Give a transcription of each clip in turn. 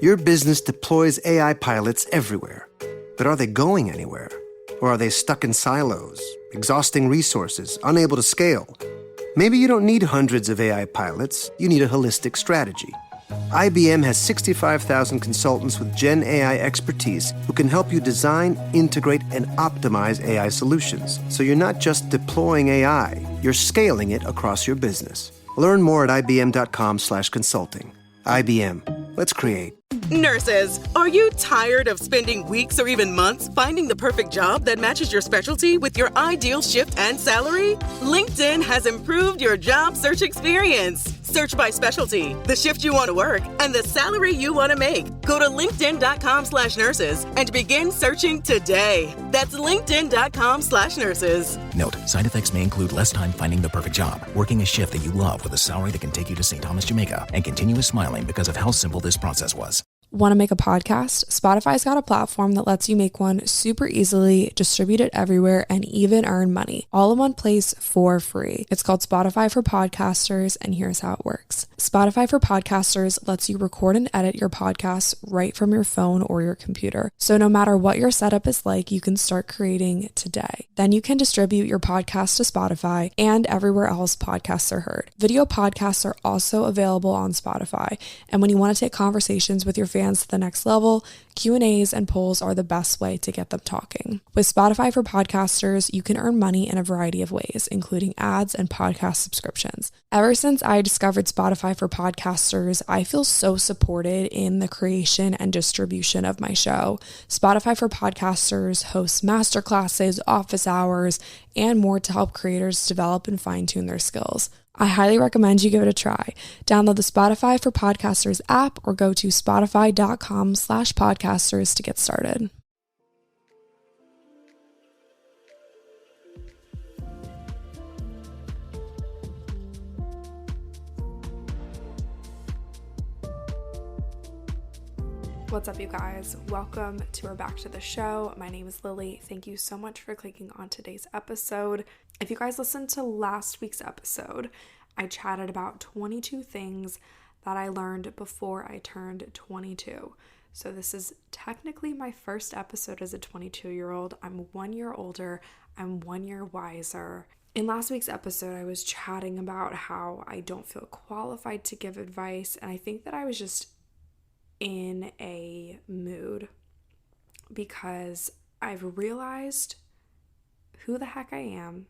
Your business deploys AI pilots everywhere. But are they going anywhere? Or are they stuck in silos, exhausting resources, unable to scale? Maybe you don't need hundreds of AI pilots, you need a holistic strategy. IBM has 65,000 consultants with Gen AI expertise who can help you design, integrate, and optimize AI solutions. So you're not just deploying AI, you're scaling it across your business. Learn more at ibm.com/consulting. IBM. Let's create. Nurses, are you tired of spending weeks or even months finding the perfect job that matches your specialty with your ideal shift and salary? LinkedIn has improved your job search experience. Search by specialty, the shift you want to work, and the salary you want to make. Go to linkedin.com/nurses and begin searching today. That's linkedin.com/nurses. Note, side effects may include less time finding the perfect job, working a shift that you love with a salary that can take you to St. Thomas, Jamaica, and continuous smiling because of how simple this process was. Want to make a podcast? Spotify's got a platform that lets you make one super easily, distribute it everywhere, and even earn money, all in one place for free. It's called Spotify for Podcasters, and here's how it works. Spotify for Podcasters lets you record and edit your podcasts right from your phone or your computer. So no matter what your setup is like, you can start creating today. Then you can distribute your podcast to Spotify and everywhere else podcasts are heard. Video podcasts are also available on Spotify, and when you want to take conversations with your fans to the next level, Q&As and polls are the best way to get them talking. With Spotify for Podcasters, you can earn money in a variety of ways, including ads and podcast subscriptions. Ever since I discovered Spotify for Podcasters, I feel so supported in the creation and distribution of my show. Spotify for Podcasters hosts masterclasses, office hours, and more to help creators develop and fine-tune their skills. I highly recommend you give it a try. Download the Spotify for Podcasters app or go to spotify.com/podcasters to get started. What's up, you guys? Welcome to or back to the show. My name is Lily. Thank you so much for clicking on today's episode. If you guys listened to last week's episode, I chatted about 22 things that I learned before I turned 22. So this is technically my first episode as a 22-year-old. I'm 1 year older. I'm 1 year wiser. In last week's episode, I was chatting about how I don't feel qualified to give advice, and I think that I was just in a mood because I've realized who the heck I am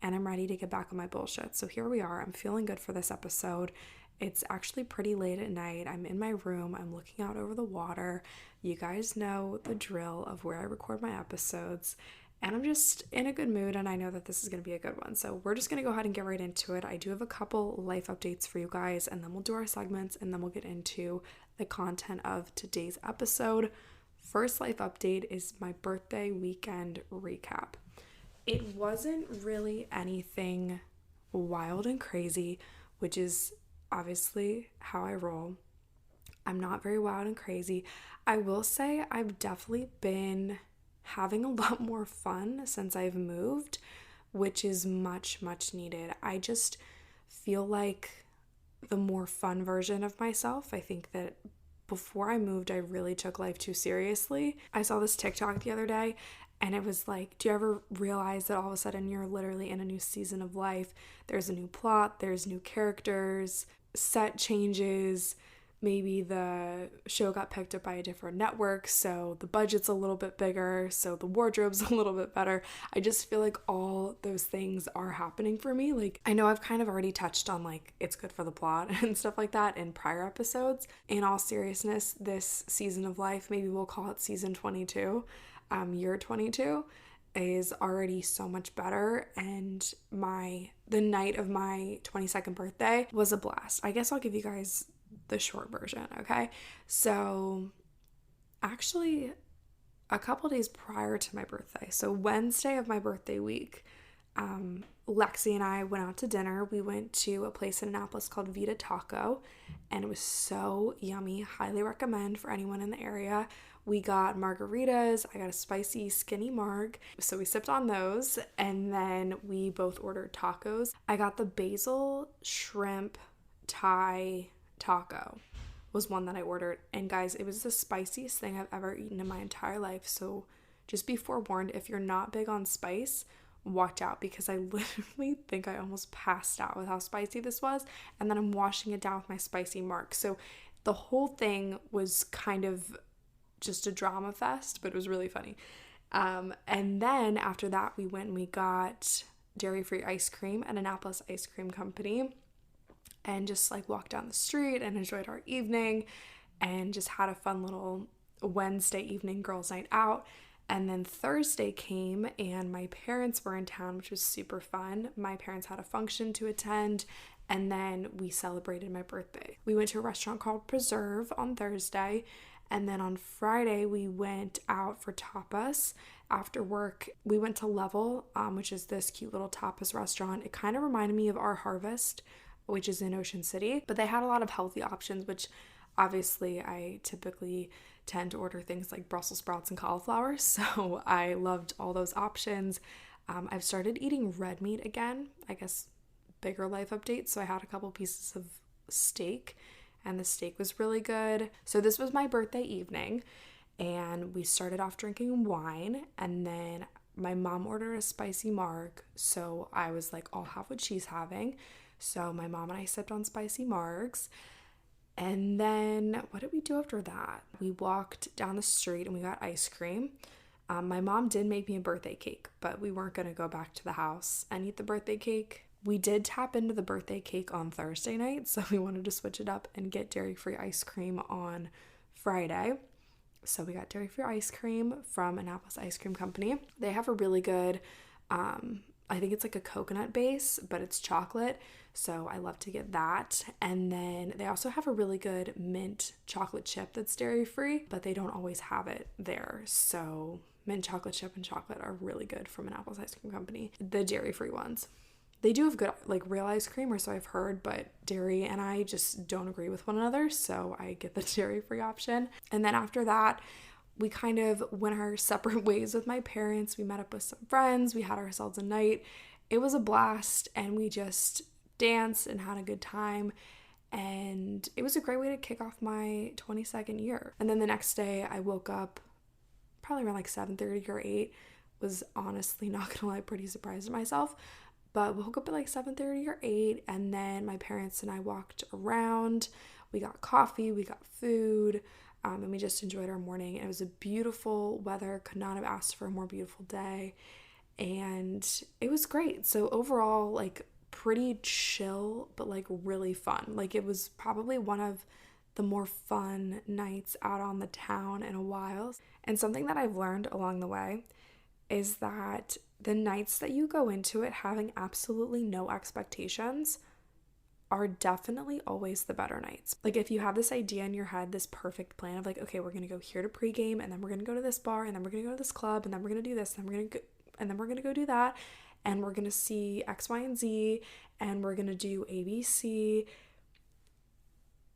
and I'm ready to get back on my bullshit. So here we are. I'm feeling good for this episode. It's actually pretty late at night. I'm in my room. I'm looking out over the water. You guys know the drill of where I record my episodes. And I'm just in a good mood, and I know that this is going to be a good one. So we're just going to go ahead and get right into it. I do have a couple life updates for you guys, and then we'll do our segments, and then we'll get into the content of today's episode. First life update is my birthday weekend recap. It wasn't really anything wild and crazy, which is obviously how I roll. I'm not very wild and crazy. I will say I've definitely been having a lot more fun since I've moved, which is much, much needed. I just feel like the more fun version of myself. I think that before I moved, I really took life too seriously. I saw this TikTok the other day, and it was like, do you ever realize that all of a sudden you're literally in a new season of life? There's a new plot, there's new characters, set changes, maybe the show got picked up by a different network, so the budget's a little bit bigger, so the wardrobe's a little bit better. I just feel like all those things are happening for me. Like, I know I've kind of already touched on, like, it's good for the plot and stuff like that in prior episodes. In all seriousness, this season of life, maybe we'll call it season 22, year 22, is already so much better, and the night of my 22nd birthday was a blast. I guess I'll give you guys the short version, okay? So actually a couple days prior to my birthday, so Wednesday of my birthday week, Lexi and I went out to dinner. We went to a place in Annapolis called Vita Taco, and it was so yummy. Highly recommend for anyone in the area. We got margaritas. I got a spicy skinny marg. So we sipped on those, and then we both ordered tacos. I got the basil shrimp Thai taco, was one that I ordered. And guys, it was the spiciest thing I've ever eaten in my entire life. So just be forewarned, if you're not big on spice, watch out, because I literally think I almost passed out with how spicy this was. And then I'm washing it down with my spicy mark. So the whole thing was kind of just a drama fest, but it was really funny. And then after that, we went and we got dairy-free ice cream at Annapolis Ice Cream Company, and just like walked down the street and enjoyed our evening and just had a fun little Wednesday evening girls' night out. And then Thursday came and my parents were in town, which was super fun. My parents had a function to attend, and then we celebrated my birthday. We went to a restaurant called Preserve on Thursday, and then on Friday we went out for tapas. After work, we went to Level, which is this cute little tapas restaurant. It kind of reminded me of Our Harvest, which is in Ocean City, but they had a lot of healthy options, which obviously I typically tend to order things like Brussels sprouts and cauliflower, so I loved all those options. I've started eating red meat again, I guess bigger life updates, so I had a couple pieces of steak, and the steak was really good. So this was my birthday evening, and we started off drinking wine, and then my mom ordered a spicy marg, so I was like, I'll have what she's having. So my mom and I sipped on spicy margs. And then what did we do after that? We walked down the street and we got ice cream. My mom did make me a birthday cake, but we weren't going to go back to the house and eat the birthday cake. We did tap into the birthday cake on Thursday night, so we wanted to switch it up and get dairy-free ice cream on Friday. So we got dairy-free ice cream from Annapolis Ice Cream Company. They have a really good, I think it's like a coconut base, but it's chocolate. So I love to get that. And then they also have a really good mint chocolate chip that's dairy-free, but they don't always have it there. So mint chocolate chip and chocolate are really good from Annapolis Ice Cream Company. The dairy-free ones. They do have good, like, real ice cream, or so I've heard, but dairy and I just don't agree with one another, so I get the dairy-free option. And then after that, we kind of went our separate ways with my parents. We met up with some friends. We had ourselves a night. It was a blast, and we just danced and had a good time. And it was a great way to kick off my 22nd year. And then the next day, I woke up probably around like 7:30 or 8. Was honestly, not gonna lie, pretty surprised at myself. But woke up at like 7:30 or 8, and then my parents and I walked around. We got coffee, we got food, and we just enjoyed our morning. And it was a beautiful weather. Could not have asked for a more beautiful day. And it was great. So overall, like, pretty chill, but like really fun. Like, it was probably one of the more fun nights out on the town in a while. And something that I've learned along the way is that the nights that you go into it having absolutely no expectations are definitely always the better nights. Like, if you have this idea in your head, this perfect plan of like, okay, we're gonna go here to pregame, and then we're gonna go to this bar, and then we're gonna go to this club, and then we're gonna do this, and then we're gonna go do that, and we're gonna see X, Y, and Z, and we're gonna do ABC.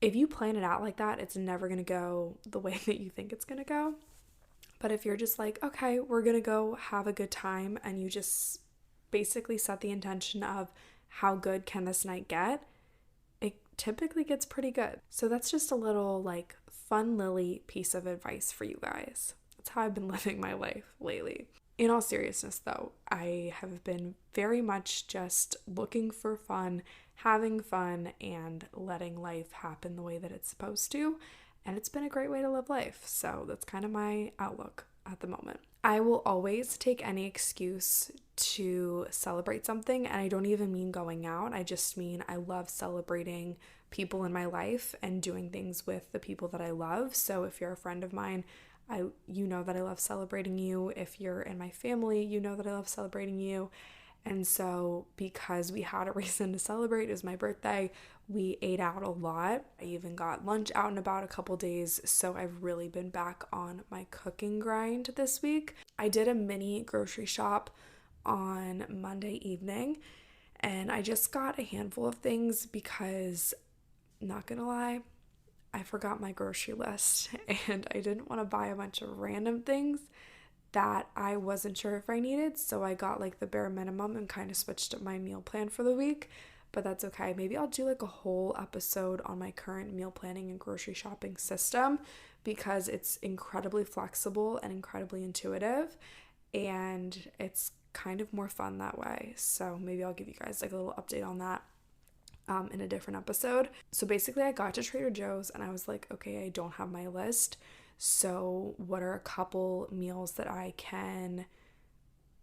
If you plan it out like that, it's never gonna go the way that you think it's gonna go. But if you're just like, okay, we're gonna go have a good time, and you just basically set the intention of how good can this night get, it typically gets pretty good. So that's just a little like fun Lily piece of advice for you guys. That's how I've been living my life lately. In all seriousness though, I have been very much just looking for fun, having fun, and letting life happen the way that it's supposed to. And it's been a great way to live life. So that's kind of my outlook at the moment. I will always take any excuse to celebrate something, and I don't even mean going out. I just mean I love celebrating people in my life and doing things with the people that I love. So if you're a friend of mine, you know that I love celebrating you. If you're in my family, you know that I love celebrating you. And so because we had a reason to celebrate, it was my birthday, we ate out a lot. I even got lunch out and about a couple days, so I've really been back on my cooking grind this week. I did a mini grocery shop on Monday evening, and I just got a handful of things because, not gonna lie, I forgot my grocery list, and I didn't want to buy a bunch of random things that I wasn't sure if I needed, so I got like the bare minimum and kind of switched up my meal plan for the week. but that's okay. Maybe I'll do like a whole episode on my current meal planning and grocery shopping system because it's incredibly flexible and incredibly intuitive, and it's kind of more fun that way. So maybe I'll give you guys like a little update on that in a different episode. So basically I got to Trader Joe's and I was like, okay, I don't have my list. So what are a couple meals that I can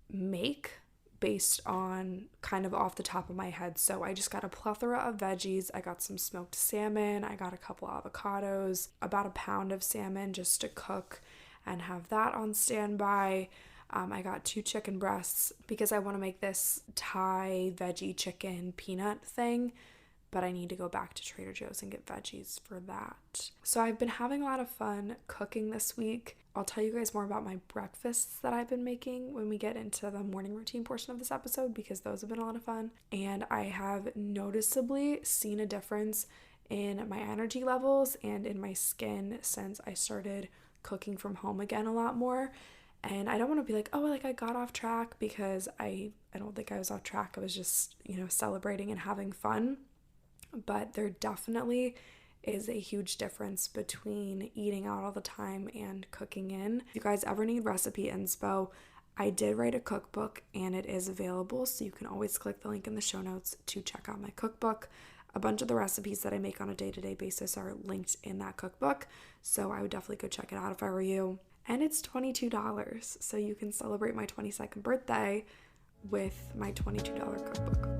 make based on kind of off the top of my head? So I just got a plethora of veggies. I got some smoked salmon. I got a couple avocados, about a pound of salmon just to cook and have that on standby. I got 2 chicken breasts because I want to make this Thai veggie chicken peanut thing, but I need to go back to Trader Joe's and get veggies for that. So I've been having a lot of fun cooking this week. I'll tell you guys more about my breakfasts that I've been making when we get into the morning routine portion of this episode because those have been a lot of fun. And I have noticeably seen a difference in my energy levels and in my skin since I started cooking from home again a lot more. And I don't want to be like, oh, like I got off track, because I don't think I was off track. I was just, celebrating and having fun. But there definitely is a huge difference between eating out all the time and cooking in. If you guys ever need recipe inspo, I did write a cookbook and it is available. So you can always click the link in the show notes to check out my cookbook. A bunch of the recipes that I make on a day-to-day basis are linked in that cookbook. So I would definitely go check it out if I were you. And it's $22, so you can celebrate my 22nd birthday with my $22 cookbook.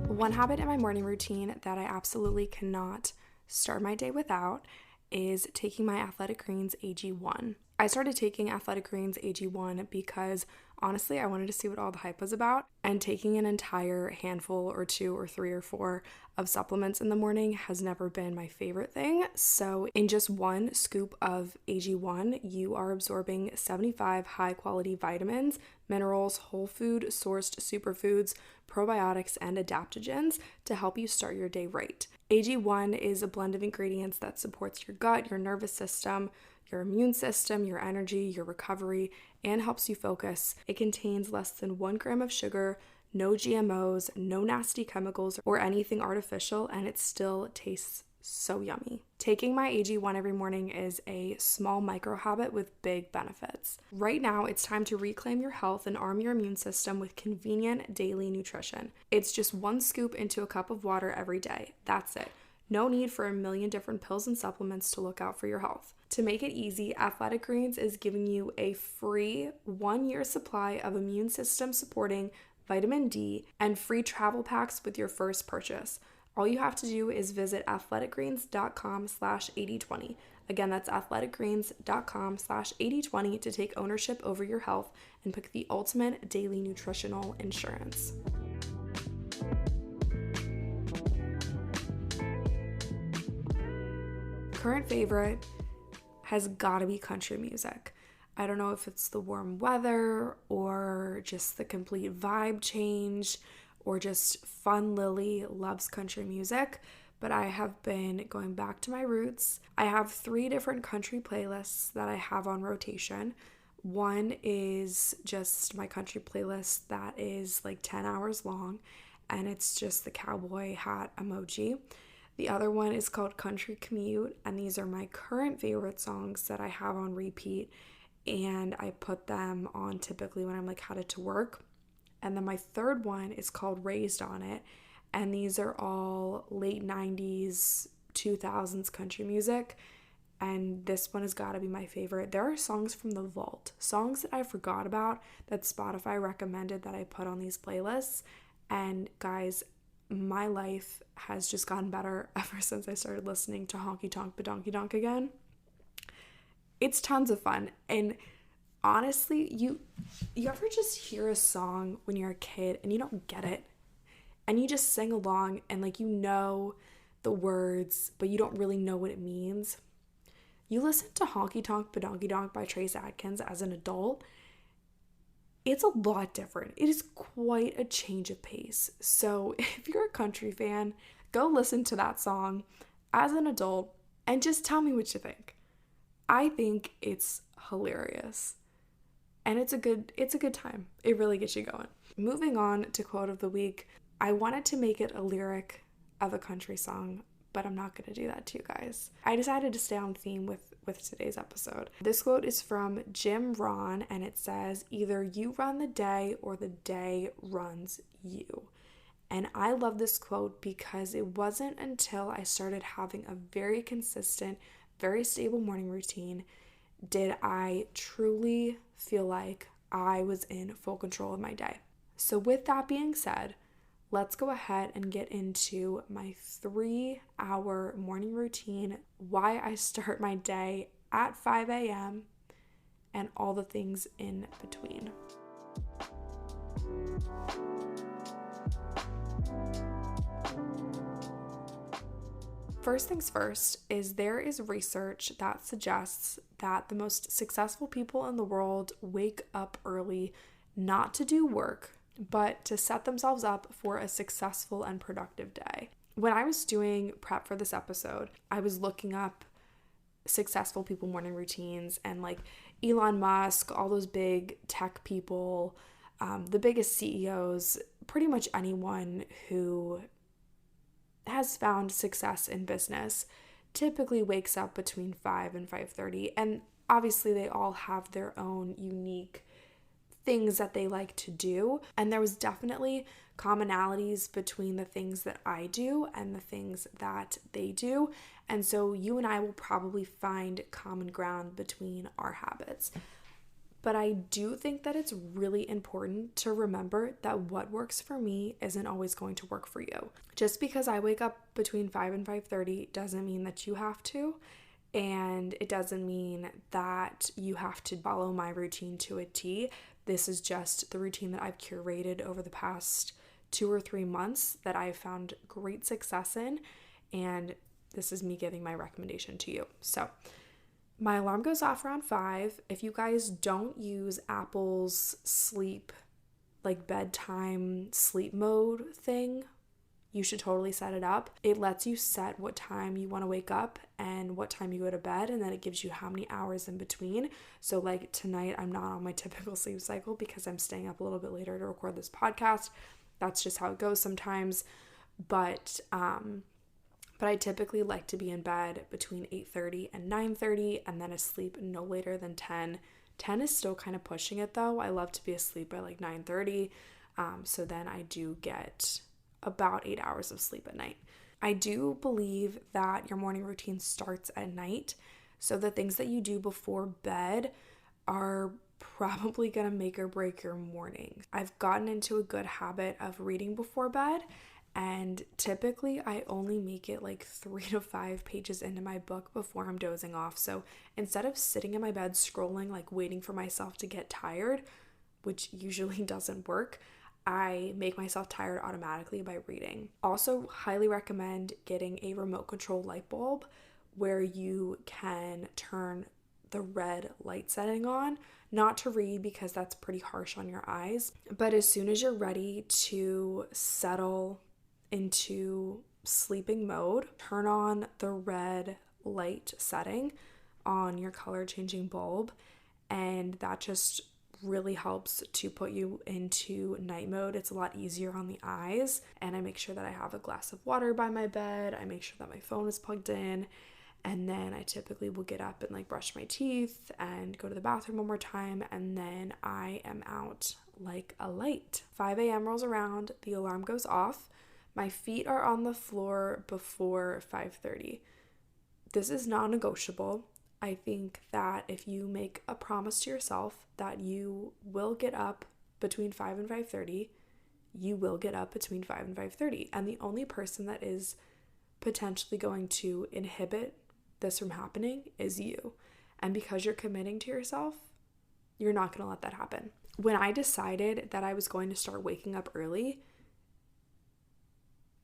One habit in my morning routine that I absolutely cannot start my day without is taking my Athletic Greens AG1. I started taking Athletic Greens AG1 because honestly, I wanted to see what all the hype was about, and taking an entire handful or 2 or 3 or 4 of supplements in the morning has never been my favorite thing. So in just 1 scoop of AG1, you are absorbing 75 high quality vitamins, minerals, whole food sourced superfoods, probiotics, and adaptogens to help you start your day right. AG1 is a blend of ingredients that supports your gut, your nervous system, your immune system, your energy, your recovery, and helps you focus. It contains less than 1 gram of sugar, no GMOs, no nasty chemicals or anything artificial, and it still tastes so yummy. Taking my AG1 every morning is a small micro habit with big benefits. Right now, it's time to reclaim your health and arm your immune system with convenient daily nutrition. It's just 1 scoop into a cup of water every day. That's it. No need for a million different pills and supplements to look out for your health. To make it easy, Athletic Greens is giving you a free 1-year supply of immune system supporting vitamin D and free travel packs with your first purchase. All you have to do is visit athleticgreens.com/8020. Again, that's athleticgreens.com/8020 to take ownership over your health and pick the ultimate daily nutritional insurance. Current favorite has got to be country music. I don't know if it's the warm weather or just the complete vibe change or just fun. Lily loves country music, but I have been going back to my roots. I have 3 different country playlists that I have on rotation. One is just my country playlist that is like 10 hours long, and it's just the cowboy hat emoji. The other one is called Country Commute, and these are my current favorite songs that I have on repeat, and I put them on typically when I'm like headed to work. And then my third one is called Raised on It, and these are all late 90s, 2000s country music, and this one has got to be my favorite. There are songs from the vault, songs that I forgot about that Spotify recommended that I put on these playlists, and guys, my life has just gotten better ever since I started listening to Honky Tonk Badonky Donk again. It's tons of fun. And honestly, you ever just hear a song when you're a kid and you don't get it? And you just sing along and like you know the words, but you don't really know what it means. You listen to Honky Tonk Badonky Donk by Trace Adkins as an adult, it's a lot different. It is quite a change of pace. So if you're a country fan, go listen to that song as an adult and just tell me what you think. I think it's hilarious. And it's a good time. It really gets you going. Moving on to quote of the week. I wanted to make it a lyric of a country song, but I'm not going to do that to you guys. I decided to stay on theme with today's episode. This quote is from Jim Rohn, and it says, "Either you run the day or the day runs you." And I love this quote because it wasn't until I started having a very consistent, very stable morning routine did I truly feel like I was in full control of my day. So with that being said, let's go ahead and get into my 3-hour morning routine, why I start my day at 5 a.m., and all the things in between. First things first is there is research that suggests that the most successful people in the world wake up early not to do work, but to set themselves up for a successful and productive day. When I was doing prep for this episode, I was looking up successful people morning routines, and like Elon Musk, all those big tech people, the biggest CEOs, pretty much anyone who has found success in business typically wakes up between 5 and 5:30, and obviously they all have their own unique things that they like to do, and there was definitely commonalities between the things that I do and the things that they do, and so you and I will probably find common ground between our habits. But I do think that it's really important to remember that what works for me isn't always going to work for you. Just because I wake up between 5 and 5:30 doesn't mean that you have to, and it doesn't mean that you have to follow my routine to a T. This is just the routine that I've curated over the past 2 or 3 months that I've found great success in, and this is me giving my recommendation to you. So my alarm goes off around 5. If you guys don't use Apple's sleep, like bedtime sleep mode thing, you should totally set it up. It lets you set what time you want to wake up and what time you go to bed, and then it gives you how many hours in between. So like tonight, I'm not on my typical sleep cycle because I'm staying up a little bit later to record this podcast. That's just how it goes sometimes. But I typically like to be in bed between 8:30 and 9:30 and then asleep no later than 10. 10 is still kind of pushing it though. I love to be asleep by like 9:30. So then I do get about 8 hours of sleep at night. I do believe that your morning routine starts at night. So the things that you do before bed are probably going to make or break your morning. I've gotten into a good habit of reading before bed, and typically I only make it like 3 to 5 pages into my book before I'm dozing off. So instead of sitting in my bed scrolling, like waiting for myself to get tired, which usually doesn't work, I make myself tired automatically by reading. Also, highly recommend getting a remote control light bulb where you can turn the red light setting on, not to read because that's pretty harsh on your eyes, but as soon as you're ready to settle into sleeping mode, turn on the red light setting on your color changing bulb, and that just really helps to put you into night mode. It's a lot easier on the eyes, and I make sure that I have a glass of water by my bed. I make sure that my phone is plugged in, and then I typically will get up and like brush my teeth and go to the bathroom one more time, and then I am out like a light. 5 a.m. rolls around, the alarm goes off. My feet are on the floor before 5:30. This is non-negotiable. I think that if you make a promise to yourself that you will get up between 5 and 5:30, you will get up between 5 and 5:30. And the only person that is potentially going to inhibit this from happening is you. And because you're committing to yourself, you're not going to let that happen. When I decided that I was going to start waking up early,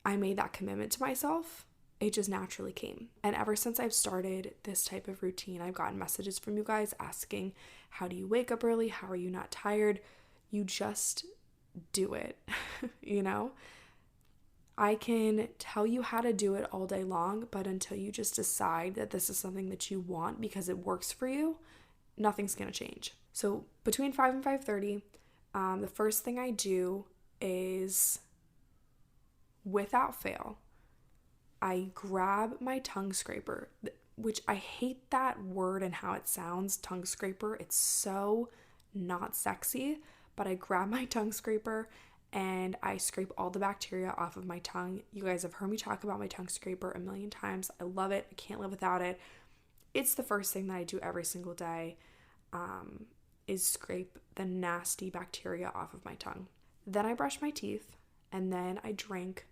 I made that commitment to myself. It just naturally came. And ever since I've started this type of routine, I've gotten messages from you guys asking, how do you wake up early? How are you not tired? You just do it, you know? I can tell you how to do it all day long, but until you just decide that this is something that you want because it works for you, nothing's going to change. So between 5 and 5:30, the first thing I do is, without fail, I grab my tongue scraper, which I hate that word and how it sounds, tongue scraper. It's so not sexy, but I grab my tongue scraper and I scrape all the bacteria off of my tongue. You guys have heard me talk about my tongue scraper a million times. I love it. I can't live without it. It's the first thing that I do every single day, is scrape the nasty bacteria off of my tongue. Then I brush my teeth, and then I drink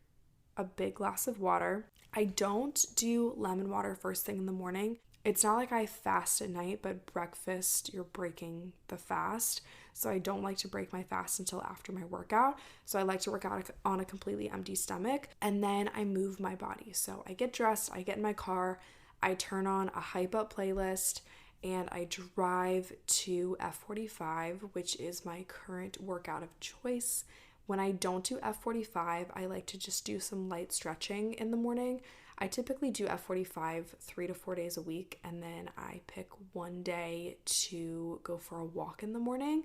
a big glass of water. I don't do lemon water first thing in the morning. It's not like I fast at night, but breakfast, you're breaking the fast. So I don't like to break my fast until after my workout. So I like to work out on a completely empty stomach, and then I move my body. So I get dressed, I get in my car, I turn on a hype up playlist, and I drive to F45, which is my current workout of choice. When I don't do F45, I like to just do some light stretching in the morning. I typically do F45 3 to 4 days a week, and then I pick one day to go for a walk in the morning.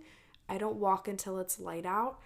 I don't walk until it's light out,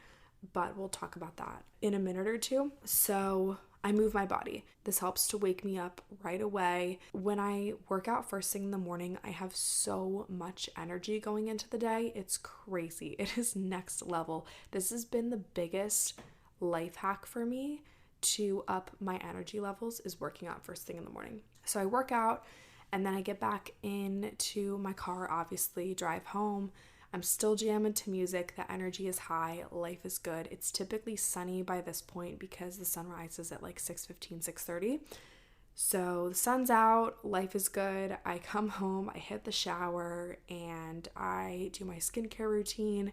but we'll talk about that in a minute or two. So I move my body. This helps to wake me up right away. When I work out first thing in the morning, I have so much energy going into the day. It's crazy. It is next level. This has been the biggest life hack for me to up my energy levels, is working out first thing in the morning. So I work out, and then I get back into my car, obviously, drive home. I'm still jamming to music. The energy is high. Life is good. It's typically sunny by this point because the sun rises at like 6:15, 6:30. So the sun's out. Life is good. I come home. I hit the shower and I do my skincare routine.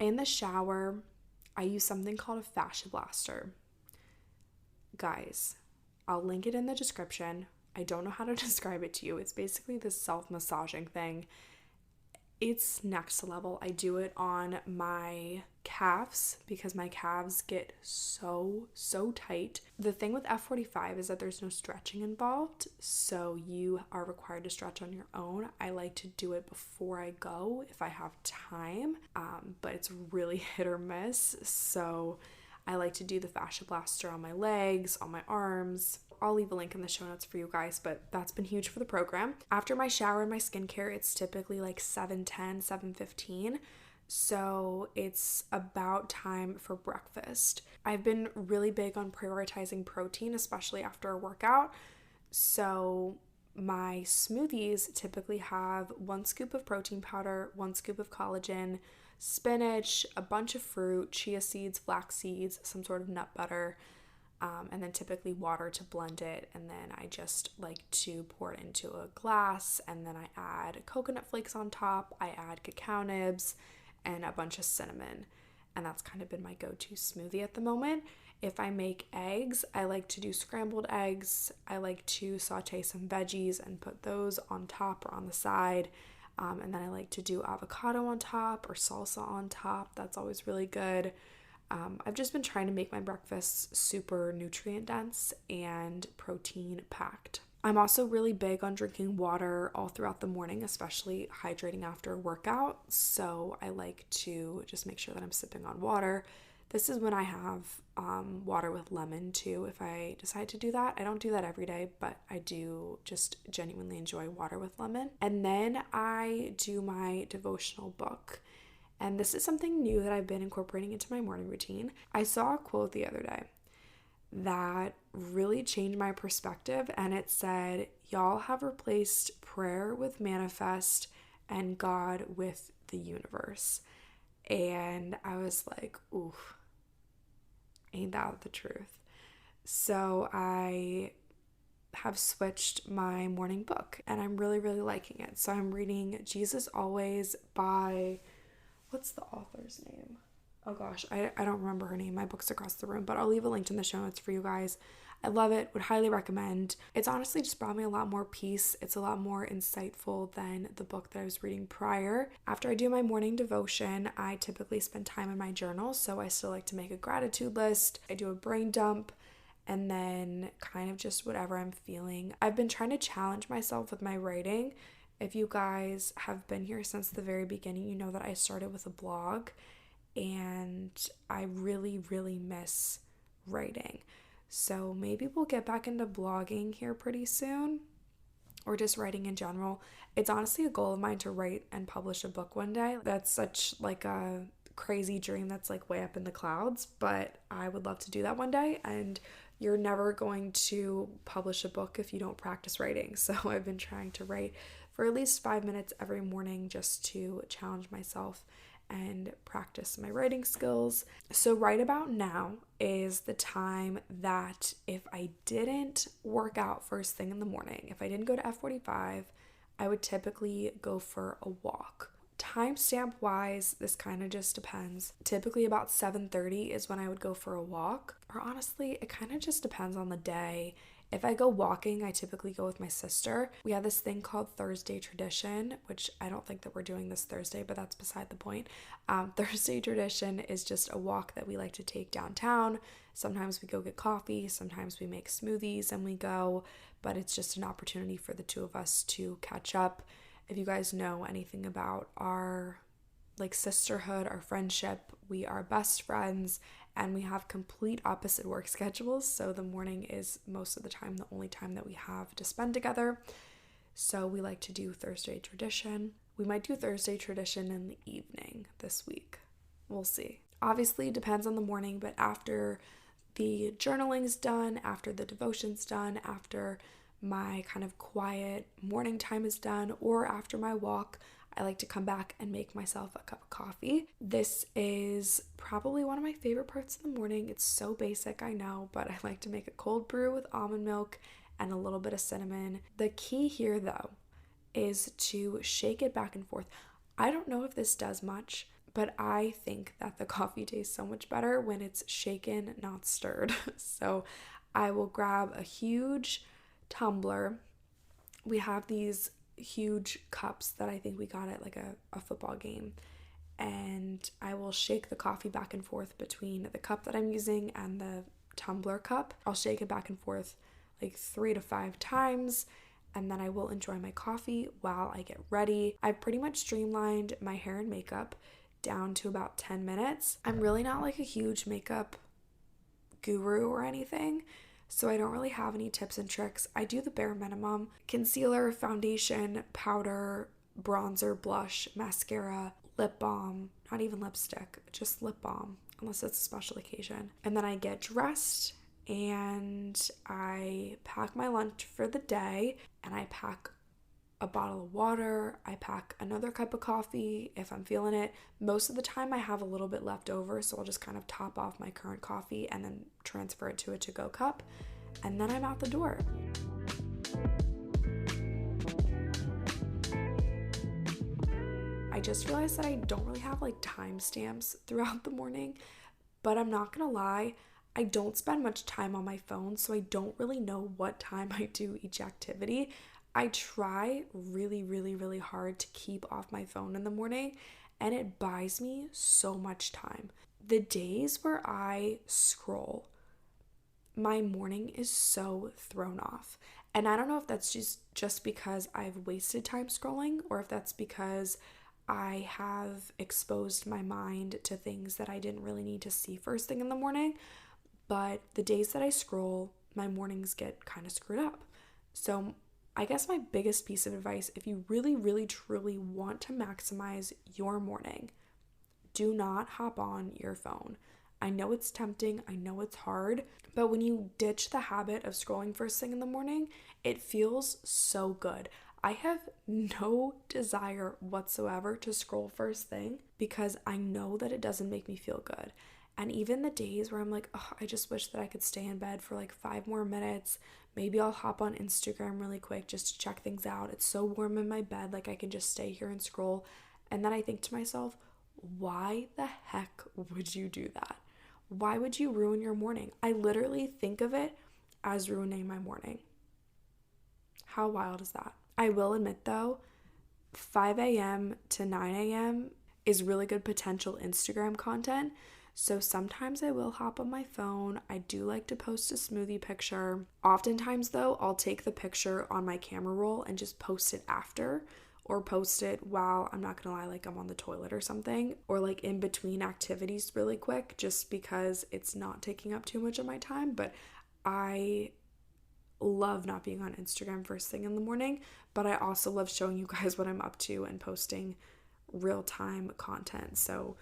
In the shower, I use something called a fascia blaster. Guys, I'll link it in the description. I don't know how to describe it to you. It's basically this self-massaging thing. It's next level. I do it on my calves because my calves get so tight. The thing with F45 is that there's no stretching involved, so you are required to stretch on your own. I like to do it before I go if I have time, but it's really hit or miss, so I like to do the fascia blaster on my legs, on my arms. I'll leave a link in the show notes for you guys, but that's been huge for the program. After my shower and my skincare, it's typically like 7:10, 7:15. So it's about time for breakfast. I've been really big on prioritizing protein, especially after a workout. So my smoothies typically have 1 scoop of protein powder, 1 scoop of collagen, spinach, a bunch of fruit, chia seeds, flax seeds, some sort of nut butter, and then typically water to blend it. And then I just like to pour it into a glass, and then I add coconut flakes on top. I add cacao nibs and a bunch of cinnamon, and that's kind of been my go-to smoothie at the moment. If I make eggs, I like to do scrambled eggs. I like to saute some veggies and put those on top or on the side. And then I like to do avocado on top or salsa on top. That's always really good. I've just been trying to make my breakfasts super nutrient dense and protein packed. I'm also really big on drinking water all throughout the morning, especially hydrating after a workout. So I like to just make sure that I'm sipping on water. This is when I have water with lemon too, if I decide to do that. I don't do that every day, but I do just genuinely enjoy water with lemon. And then I do my devotional book. And this is something new that I've been incorporating into my morning routine. I saw a quote the other day that really changed my perspective, and it said, "Y'all have replaced prayer with manifest and God with the universe." And I was like, ooh, ain't that the truth? So I have switched my morning book, and I'm really liking it. So I'm reading Jesus Always by, what's the author's name? Oh gosh, I don't remember her name. My book's across the room, but I'll leave a link in the show notes for you guys. I love it, would highly recommend. It's honestly just brought me a lot more peace. It's a lot more insightful than the book that I was reading prior. After I do my morning devotion, I typically spend time in my journal, so I still like to make a gratitude list. I do a brain dump, and then kind of just whatever I'm feeling. I've been trying to challenge myself with my writing If you guys have been here since the very beginning, you know that I started with a blog and I really, really miss writing. So maybe we'll get back into blogging here pretty soon, or just writing in general. It's honestly a goal of mine to write and publish a book one day. That's such like a crazy dream that's like way up in the clouds, but I would love to do that one day. And you're never going to publish a book if you don't practice writing. So I've been trying to write for at least 5 minutes every morning just to challenge myself and practice my writing skills. So right about now is the time that if I didn't work out first thing in the morning, if I didn't go to F45, I would typically go for a walk. Timestamp wise, this kind of just depends. Typically about 7:30 is when I would go for a walk, or honestly, it kind of just depends on the day. If I go walking, I typically go with my sister. We have this thing called Thursday Tradition, which I don't think that we're doing this Thursday, but that's beside the point. Thursday Tradition is just a walk that we like to take downtown. Sometimes we go get coffee, sometimes we make smoothies and we go, but it's just an opportunity for the two of us to catch up. If you guys know anything about our like sisterhood, our friendship, we are best friends and we have complete opposite work schedules. So the morning is most of the time the only time that we have to spend together. So we like to do Thursday Tradition. We might do Thursday Tradition in the evening this week. We'll see. Obviously, it depends on the morning, but after the journaling's done, after the devotion's done, after my kind of quiet morning time is done, or after my walk, I like to come back and make myself a cup of coffee. This is probably one of my favorite parts of the morning. It's so basic, I know, but I like to make a cold brew with almond milk and a little bit of cinnamon. The key here, though, is to shake it back and forth. I don't know if this does much, but I think that the coffee tastes so much better when it's shaken, not stirred. So I will grab a huge tumbler. We have these huge cups that I think we got at like a football game, and I will shake the coffee back and forth between the cup that I'm using and the tumbler cup. I'll shake it back and forth like 3 to 5 times, and then I will enjoy my coffee while I get ready. I've pretty much streamlined my hair and makeup down to about 10 minutes. I'm really not like a huge makeup guru or anything, so I don't really have any tips and tricks. I do the bare minimum: concealer, foundation, powder, bronzer, blush, mascara, lip balm, not even lipstick, just lip balm, unless it's a special occasion. And then I get dressed and I pack my lunch for the day, and I pack a bottle of water, I pack another cup of coffee if I'm feeling it. Most of the time I have a little bit left over, so I'll just kind of top off my current coffee and then transfer it to a to-go cup, and then I'm out the door. I just realized that I don't really have like timestamps throughout the morning, but I'm not gonna lie, I don't spend much time on my phone, so I don't really know what time I do each activity. I try really, really, really hard to keep off my phone in the morning, and it buys me so much time. The days where I scroll, my morning is so thrown off. And I don't know if that's just because I've wasted time scrolling, or if that's because I have exposed my mind to things that I didn't really need to see first thing in the morning. But the days that I scroll, my mornings get kind of screwed up. So I guess my biggest piece of advice, if you really, really, truly want to maximize your morning, do not hop on your phone. I know it's tempting, I know it's hard, but when you ditch the habit of scrolling first thing in the morning, it feels so good. I have no desire whatsoever to scroll first thing because I know that it doesn't make me feel good. And even the days where I'm like, oh, I just wish that I could stay in bed for like 5 more minutes. Maybe I'll hop on Instagram really quick just to check things out. It's so warm in my bed, like I can just stay here and scroll. And then I think to myself, why the heck would you do that? Why would you ruin your morning? I literally think of it as ruining my morning. How wild is that? I will admit though, 5 a.m. to 9 a.m. is really good potential Instagram content. So sometimes I will hop on my phone. I do like to post a smoothie picture. Oftentimes though, I'll take the picture on my camera roll and just post it after, or post it while, I'm not gonna lie, like I'm on the toilet or something, or like in between activities really quick, just because it's not taking up too much of my time. But I love not being on Instagram first thing in the morning, but I also love showing you guys what I'm up to and posting real-time content. So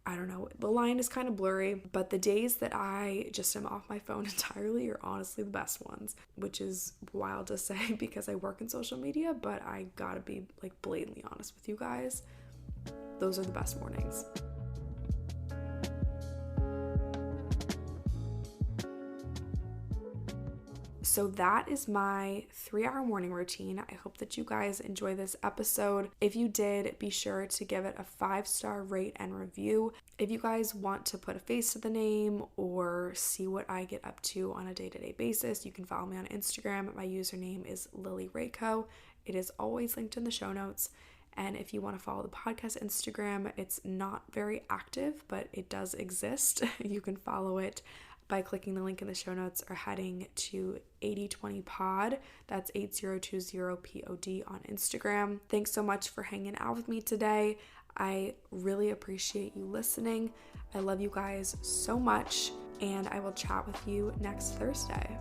I don't know, the line is kind of blurry, but the days that I just am off my phone entirely are honestly the best ones, which is wild to say because I work in social media, but I gotta be like blatantly honest with you guys. Those are the best mornings. So that is my 3-hour morning routine. I hope that you guys enjoy this episode. If you did, be sure to give it a 5-star rate and review. If you guys want to put a face to the name or see what I get up to on a day-to-day basis, you can follow me on Instagram. My username is Lily Rayco. It is always linked in the show notes. And if you want to follow the podcast Instagram, it's not very active, but it does exist. You can follow it by clicking the link in the show notes or heading to 8020pod. That's 8020pod on Instagram. Thanks so much for hanging out with me today. I really appreciate you listening. I love you guys so much, and I will chat with you next Thursday.